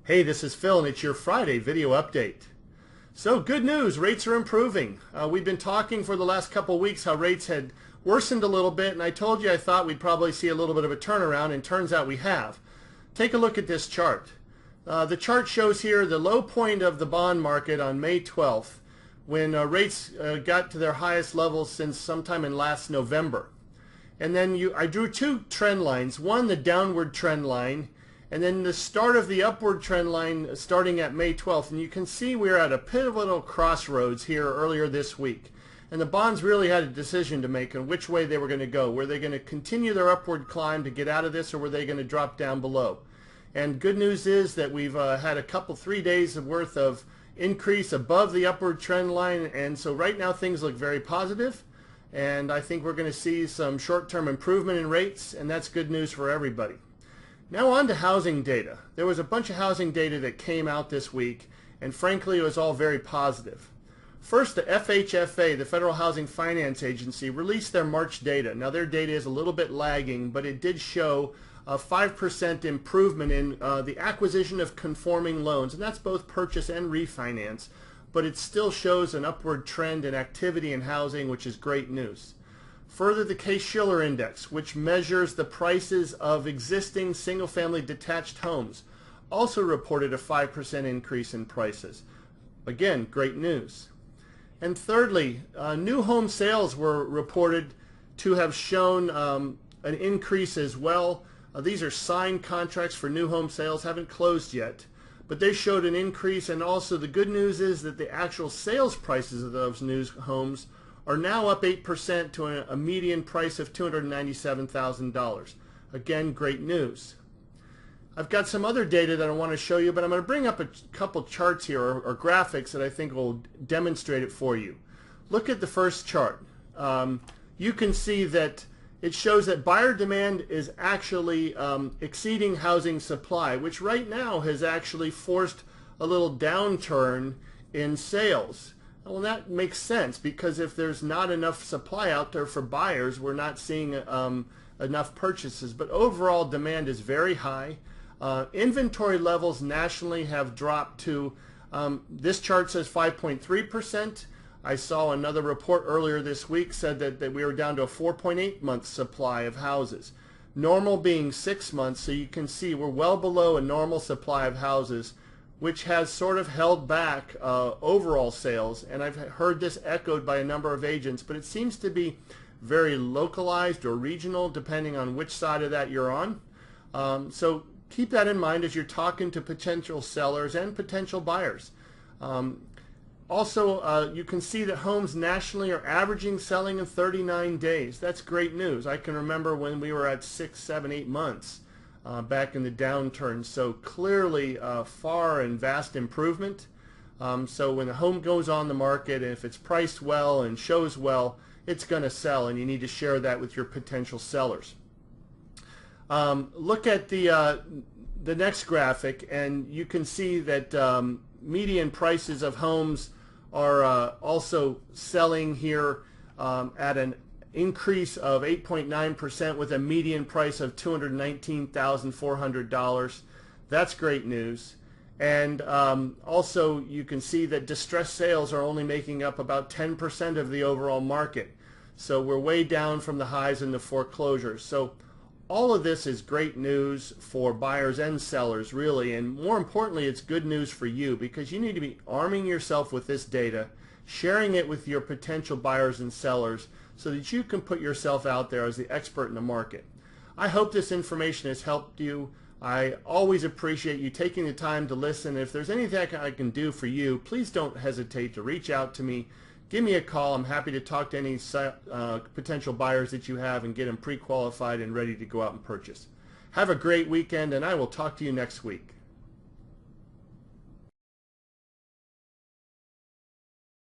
Hey, this is Phil, and it's your Friday video update. So good news, rates are improving. We've been talking for the last couple weeks how rates had worsened a little bit, and I told you I thought we'd probably see a little bit of a turnaround, and turns out we have. Take a look at this chart. The chart shows here the low point of the bond market on May 12th when rates got to their highest levels since sometime in last November. And then I drew two trend lines, one the downward trend line, and then the start of the upward trend line starting at May 12th. And you can see we're at a pivotal crossroads here earlier this week. And the bonds really had a decision to make on which way they were going to go. Were they going to continue their upward climb to get out of this, or were they going to drop down below? And good news is that we've had 3 days worth of increase above the upward trend line. And so right now things look very positive. And I think we're going to see some short-term improvement in rates, and that's good news for everybody. Now on to housing data. There was a bunch of housing data that came out this week, and frankly it was all very positive. First, the FHFA, the Federal Housing Finance Agency, released their March data. Now their data is a little bit lagging, but it did show a 5% improvement in the acquisition of conforming loans, and that's both purchase and refinance, but it still shows an upward trend in activity in housing, which is great news. Further, the Case-Shiller Index, which measures the prices of existing single-family detached homes, also reported a 5% increase in prices. Again, great news. And thirdly, new home sales were reported to have shown an increase as well. These are signed contracts for new home sales, haven't closed yet, but they showed an increase. And also the good news is that the actual sales prices of those new homes are now up 8% to a median price of $297,000. Again, great news. I've got some other data that I want to show you, but I'm going to bring up a couple charts here, or graphics, that I think will demonstrate it for you. Look at the first chart. You can see that it shows that buyer demand is actually exceeding housing supply, which right now has actually forced a little downturn in sales. Well, that makes sense, because if there's not enough supply out there for buyers, we're not seeing enough purchases. But overall demand is very high. Inventory levels nationally have dropped to, this chart says 5.3%. I saw another report earlier this week said that we were down to a 4.8 month supply of houses. Normal being 6 months, so you can see we're well below a normal supply of houses, which has sort of held back overall sales. And I've heard this echoed by a number of agents, but it seems to be very localized or regional depending on which side of that you're on. So keep that in mind as you're talking to potential sellers and potential buyers. Also, you can see that homes nationally are averaging selling in 39 days. That's great news. I can remember when we were at 6, 7, 8 months. Back in the downturn. So clearly far and vast improvement. So when a home goes on the market, and if it's priced well and shows well, it's going to sell, and you need to share that with your potential sellers. Look at the next graphic, and you can see that median prices of homes are also selling here at an increase of 8.9% with a median price of $219,400. That's great news. And also you can see that distressed sales are only making up about 10% of the overall market. So we're way down from the highs in the foreclosures. So all of this is great news for buyers and sellers, really. And more importantly, it's good news for you, because you need to be arming yourself with this data, sharing it with your potential buyers and sellers, so that you can put yourself out there as the expert in the market. I hope this information has helped you. I always appreciate you taking the time to listen. If there's anything I can do for you, please don't hesitate to reach out to me. Give me a call. I'm happy to talk to any potential buyers that you have and get them pre-qualified and ready to go out and purchase. Have a great weekend, and I will talk to you next week.